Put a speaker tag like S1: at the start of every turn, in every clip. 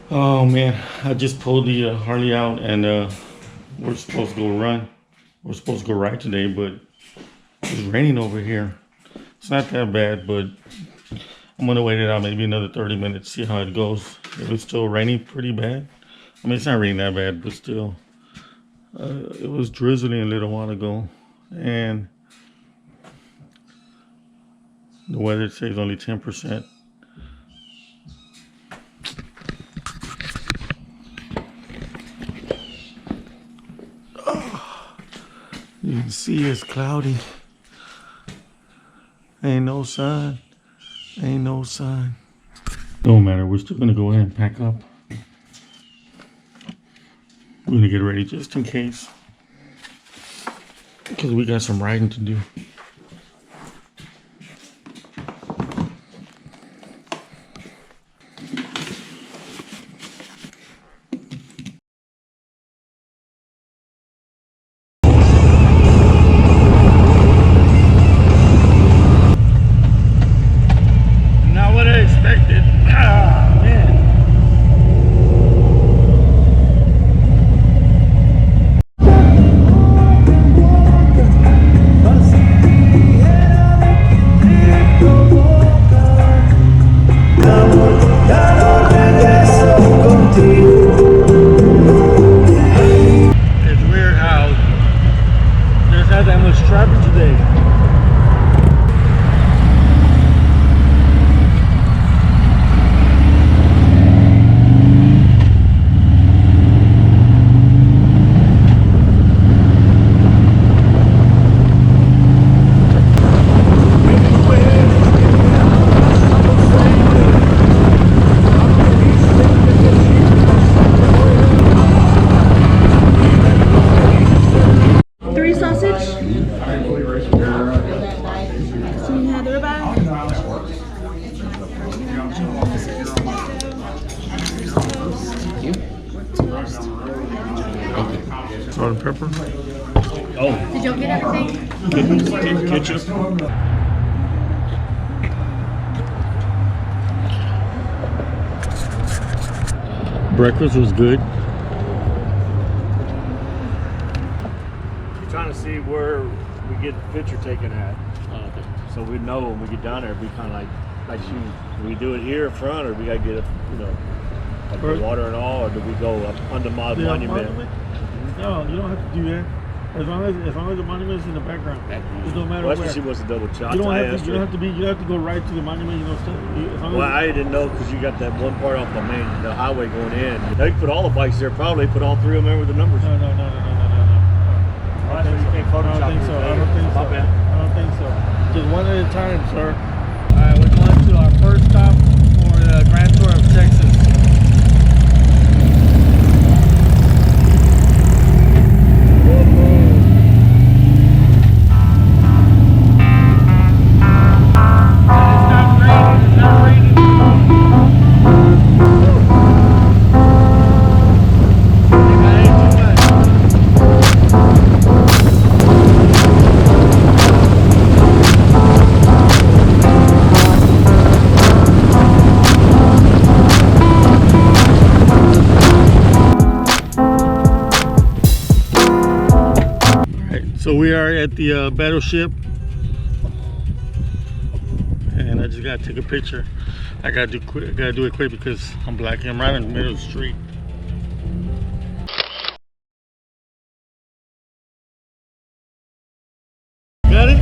S1: Oh man, I just pulled the Harley out and we're supposed to go run. We're supposed to go ride today, but it's raining over here. It's not that bad, but I'm gonna wait it out maybe another 30 minutes, see how it goes. If it's still raining pretty bad. I mean, it's not raining that bad, but still. It was drizzling a little while ago, and the weather says only 10%. You can see it's cloudy. Ain't no sun. Ain't no sun. Don't matter. We're still gonna go ahead and pack up. We're gonna get ready just in case, because we got some riding to do. Salt and pepper.
S2: Oh. Did y'all get everything?
S1: Ketchup. Breakfast was good.
S3: We're trying to see where we get the picture taken at.
S1: Okay.
S3: So we know when we get down there, it'd be kind of like shooting. Do we do it here in front, or do we gotta get, like the water and all, or do we go up under monument?
S1: No, you don't have to do that. As long as the monument is in the background, it don't matter.
S3: Well, she wants a double shot.
S1: You don't have to go right to the monument.
S3: Well, I didn't know, because you got that one part off the highway going in. They put all the bikes there. Probably put all three of them there with the numbers.
S1: No.
S3: Well, I don't think so.
S1: I don't think so. Just one at a time, sir. All right, we're going to our first stop for the Grand Tour of Texas. So we are at the battleship, and I just gotta take a picture. I gotta do it quick because I'm black and I'm right in the middle of the street. Got it?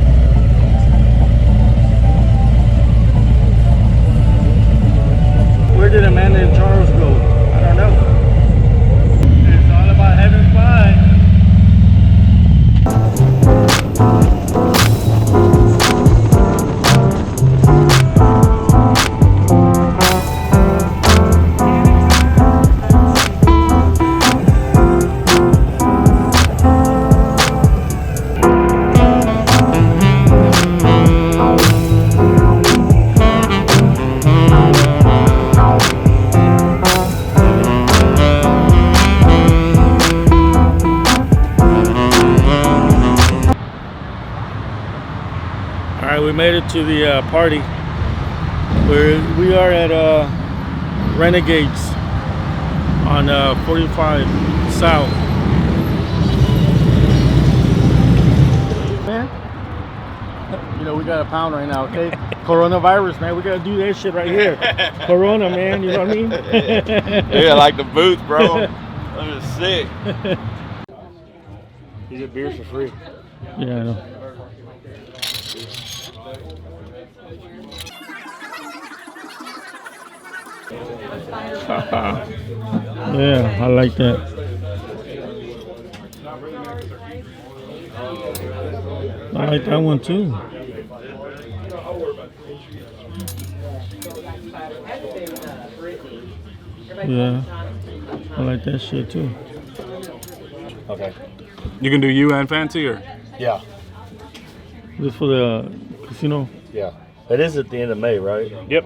S1: Where did Amanda and Charles go? I don't know. It's all about having fun. We made it to the party. We are at Renegades. on 45 South. Man, you know we got a pound right now, okay? Coronavirus, man, we gotta do that shit right here. Corona, man, you know what I mean?
S4: Yeah, like the booth, bro. That is sick.
S3: You get beers for free.
S1: Yeah, I know. Yeah, I like that. I like that one too. Yeah, I like that shit too.
S3: Okay.
S5: You can do you and fancy, or
S3: Yeah.
S1: This for the casino?
S3: Yeah. It is at the end of May, right?
S5: yep,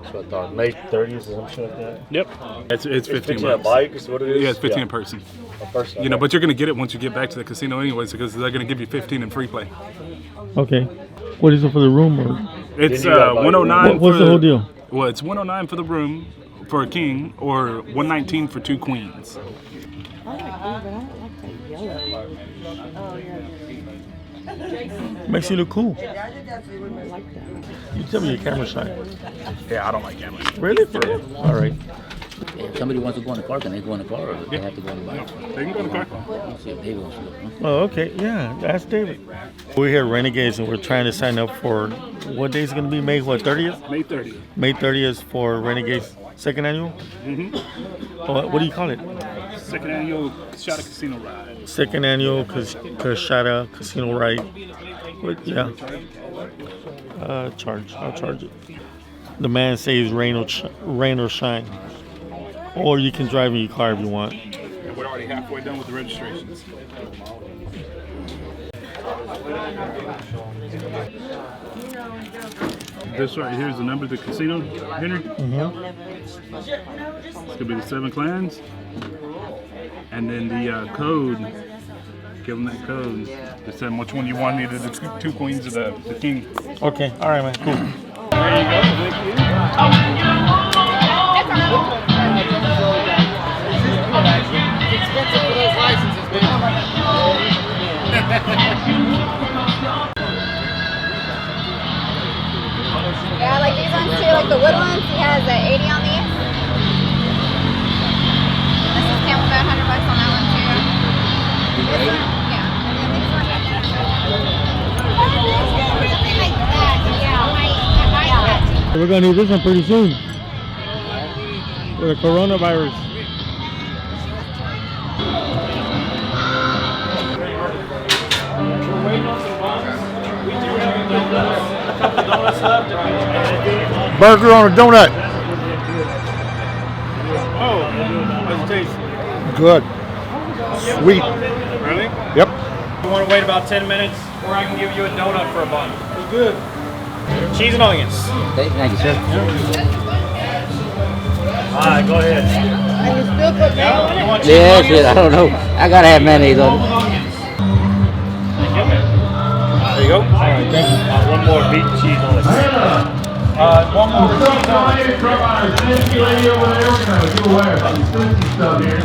S3: That's what I thought. May 30th or some shit like that.
S5: yep. It's 15
S3: a
S5: bucks.
S3: bike is what it is?
S5: Yeah, it's 15 a person.
S3: A person.
S5: You know, but you're gonna get it once you get back to the casino anyways, because they're gonna give you 15 in free play.
S1: Okay. What is it for the room? Or
S5: It's
S3: Then you gotta buy
S5: 109.
S1: what's
S5: for
S1: the whole deal?
S5: Well, it's 109 for the room for a king, or 119 for 2 queens.
S1: Makes you look cool. You tell me your camera shy.
S5: Yeah, I don't like cameras.
S1: Really? For real? All right.
S6: If somebody wants to go in the car, can they go in the car, or they have to go in the bike?
S5: They can go to the car.
S6: Let's see if David wants to go. Huh?
S1: Oh, okay. Yeah, that's David. We're here at Renegades and we're trying to sign up for what day is it going to be? May what, 30th?
S5: May 30th.
S1: May 30th for Renegades second annual?
S5: Mm-hmm.
S1: Oh, what do you call it?
S5: Second annual Shot Casino Ride.
S1: Second annual Kashada Casino Ride. What, yeah. Charge. I'll charge it. The man says rain or shine. Or you can drive in your car if you want.
S5: And we're already halfway done with the registrations. This right here is the number of the casino, Henry. It's gonna be the 7 clans, and then the code. Give them that code. Just tell them which one you want, either the 2 queens or the king.
S1: Okay. All right, man. Cool.
S5: There you go. Thank you.
S2: Yeah, like these ones too, like the wood ones, he has an 80 on these. This is camel about $100 on that one too. This one, yeah. And then these ones. Something like that, yeah.
S1: We're going to need this one pretty soon. For the coronavirus. Burger on a donut.
S5: Oh, how's it taste?
S1: Good. Sweet.
S5: Really?
S1: Yep.
S7: You want to wait about 10 minutes, or I can give you a donut for a bun. Good. Cheese and onions.
S6: Thank you, sir.
S7: All right, go ahead.
S2: And you still put mayo in it?
S7: You want cheese
S6: Yeah,
S7: and
S6: that's
S7: onions?
S6: it. I don't know. I gotta have mayonnaise on it.
S7: There you go.
S1: All right, thank you.
S3: One more beef and cheese on it.
S7: One more cheese on it.
S8: From our safety lady over there, we're going to give away a few stuff here.